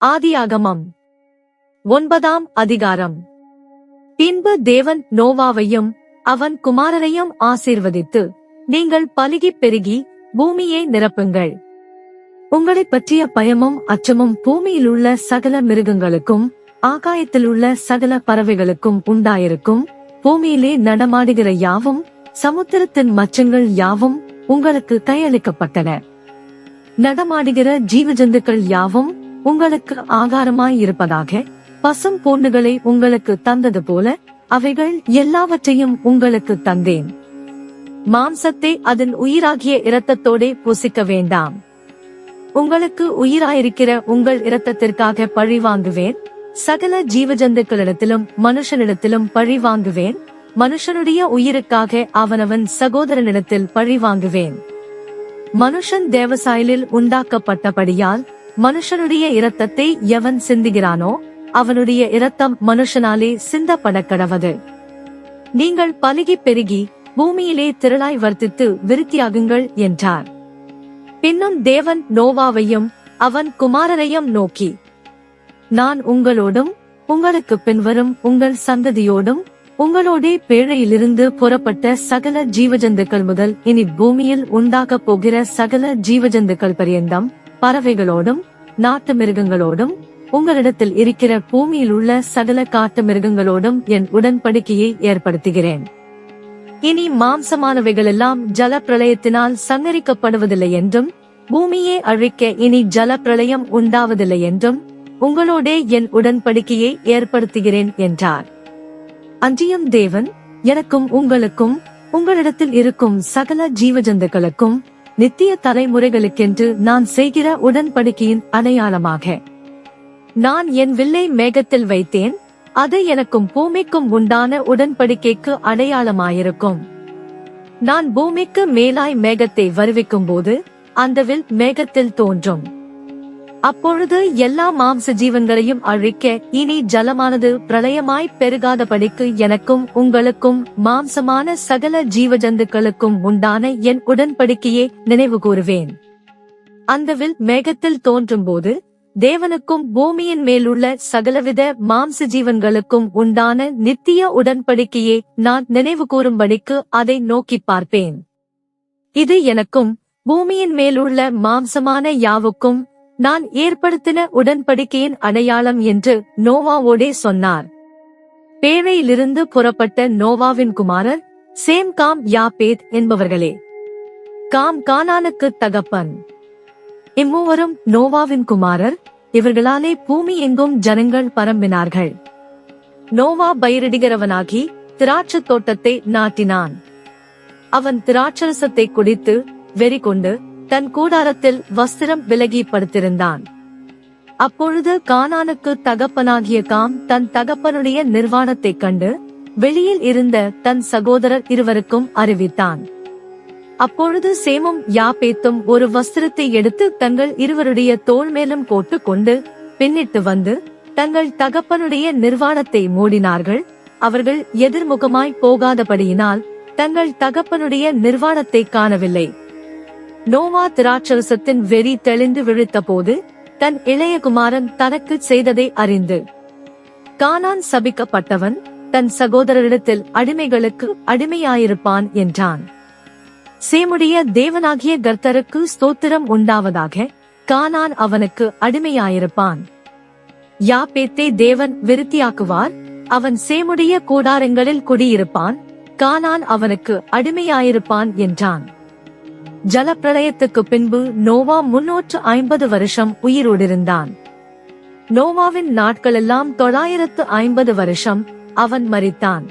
ஆதியாகமம் 9ஆம் அதிகாரம். பின்பு தேவன் நோவாவையும் அவன் குமாரரையும் ஆசீர்வதித்து, நீங்கள் பலுகிப் பெருகி பூமியை நிரப்புங்கள். உங்களைப் பற்றிய பயமும் அச்சமும் பூமியிலுள்ள சகல மிருகங்களுக்கும் ஆகாயத்திலுள்ள சகல பறவைகளுக்கும் உண்டாயிருக்கும். பூமியிலே நடமாடுகிற யாவும் சமுத்திரத்தின் மச்சங்கள் யாவும் உங்களுக்கு கையளிக்கப்பட்டன. நடமாடுகிற ஜீவஜந்துக்கள் யாவும் உங்களுக்கு ஆகாரமாயிருப்பதாக. பசும் பொன்னுகளை உங்களுக்கு தந்தது போல அவைகள் எல்லாவற்றையும் உங்களுக்கு தந்தேன். மாம்சத்தை அதன் உயிராகிய இரத்தத்தோடே புசிக்க வேண்டாம். உங்களுக்கு உயிராயிருக்கிற உங்கள் இரத்தத்திற்காக பழி வாங்குவேன். சகல ஜீவஜந்துக்களிடத்திலும் மனுஷனிடத்திலும் பழி வாங்குவேன். மனுஷனுடைய உயிருக்காக அவனவன் சகோதரனிடத்தில் பழி வாங்குவேன். மனுஷன் தேவசாயலில் உண்டாக்கப்பட்டபடியால் மனுஷனுடைய இரத்தத்தை எவன் சிந்துகிறானோ அவனுடைய இரத்தம் மனுஷனாலே சிந்தப்படக்கடவது. நீங்கள் பலுகிப் பெருகி பூமியிலே திரளாய் வர்த்தித்து விருத்தியாகுங்கள் என்றார். பின்னும் தேவன் நோவாவையும் அவன் குமாரரையும் நோக்கி, நான் உங்களோடும் உங்களுக்கு பின்வரும் உங்கள் சந்ததியோடும் உங்களோடே பேழையிலிருந்து புறப்பட்ட சகல ஜீவஜந்துக்கள் முதல் இனி பூமியில் உண்டாகப் போகிற சகல ஜீவஜந்துக்கள் பரியந்தம் பறவைகளோடும் நாட்டு மிருகங்களோடும் உங்களிடத்தில் இருக்கிற பூமியில் உள்ள சகல காட்டு மிருகங்களோடும் என் உடன்படிக்கையை ஏற்படுத்துகிறேன். இனி மாம்சமானவைகளெல்லாம் ஜல பிரளயத்தினால் சங்கரிக்கப்படுவதில்லை என்றும் பூமியை அழிக்க இனி ஜல பிரளயம் உண்டாவதில்லை என்றும் உங்களோடே என் உடன்படிக்கையை ஏற்படுத்துகிறேன் என்றார். அன்றியும் தேவன், எனக்கும் உங்களுக்கும் உங்களிடத்தில் இருக்கும் சகல ஜீவஜந்துக்களுக்கும் நித்திய தலைமுறைகளுக்கென்று நான் செய்கிற உடன்படிக்கையின் அடையாளமாக நான் என் வில்லை மேகத்தில் வைத்தேன். அது எனக்கும் பூமிக்கும் உண்டான உடன்படிக்கைக்கு அடையாளமாயிருக்கும். நான் பூமிக்கு மேலாய் மேகத்தை வருவிக்கும் போது அந்த வில் மேகத்தில் தோன்றும். அப்பொழுது எல்லா மாம்ச ஜீவன்களையும் அழிக்க இனி ஜலமானது பிரளயமாய் பெருகாதபடிக்கு எனக்கும் உங்களுக்கும் மாம்சமான சகல ஜீவஜந்துக்களுக்கும் உண்டான என் உடன்படிக்கையை நினைவு கூறுவேன். அந்த வில் மேகத்தில் தோன்றும் போது தேவனுக்கும் பூமியின் மேலுள்ள சகலவித மாம்ச ஜீவன்களுக்கும் உண்டான நித்திய உடன்படிக்கையை நான் நினைவு கூறும்படிக்கு அதை நோக்கி பார்ப்பேன். இது எனக்கும் பூமியின் மேலுள்ள மாம்சமான யாவுக்கும் நான் ஏற்படுத்தின உடன்படிக்கையின் அடையாளம் என்று நோவாவோடே சொன்னார். பேழையிலிருந்து புறப்பட்ட நோவாவின் குமாரர் சேம், காம், யாப்பேத் என்பவர்களே. காம் கானானுக்கு தகப்பன். இம்மூவரும் நோவாவின் குமாரர். இவர்களாலே பூமி எங்கும் ஜனங்கள் பரம்பினார்கள். நோவா பயிரிடுகிறவனாகி திராட்சத் தோட்டத்தை நாட்டினான். அவன் திராட்சரசத்தை குடித்து வெறி கொண்டு தன் கூடாரத்தில் வஸ்திரம் விலகி படுத்திருந்தான். அப்பொழுது கானானுக்கு தகப்பனாகிய காம் தன் தகப்பனுடைய நிர்வாணத்தைக் கண்டு வெளியில் இருந்த தன் சகோதரர் இருவருக்கும் அறிவித்தான். அப்பொழுது சேமும் யாப்பேத்தும் ஒரு வஸ்திரத்தை எடுத்து தங்கள் இருவருடைய தோள் மேலும் போட்டு கொண்டு பின்னிட்டு வந்து தங்கள் தகப்பனுடைய நிர்வாணத்தை மூடினார்கள். அவர்கள் எதிர்முகமாய் போகாதபடியினால் தங்கள் தகப்பனுடைய நிர்வாணத்தை காணவில்லை. நோவா திராட்சரசத்தின் வெறி தெளிந்து விழித்த போது தன் இளைய குமாரன் தனக்கு செய்ததை அறிந்து, கானான் சபிக்கப்பட்டவன், தன் சகோதரரிடத்தில் அடிமைகளுக்கு அடிமையாயிருப்பான் என்றான். சேமுடைய தேவனாகிய கர்த்தருக்கு ஸ்தோத்திரம் உண்டாவதாக, கானான் அவனுக்கு அடிமையாயிருப்பான். யாப்பேத்தை தேவன் விருத்தியாக்குவார், அவன் சேமுடைய கூடாரங்களில் குடியிருப்பான், கானான் அவனுக்கு அடிமையாயிருப்பான் என்றான். ஜலப்பிரளயத்துக்கு பின்பு நோவா 350 வருஷம் உயிரோடிருந்தான். நோவாவின் நாட்களெல்லாம் 950 வருஷம். அவன் மரித்தான்.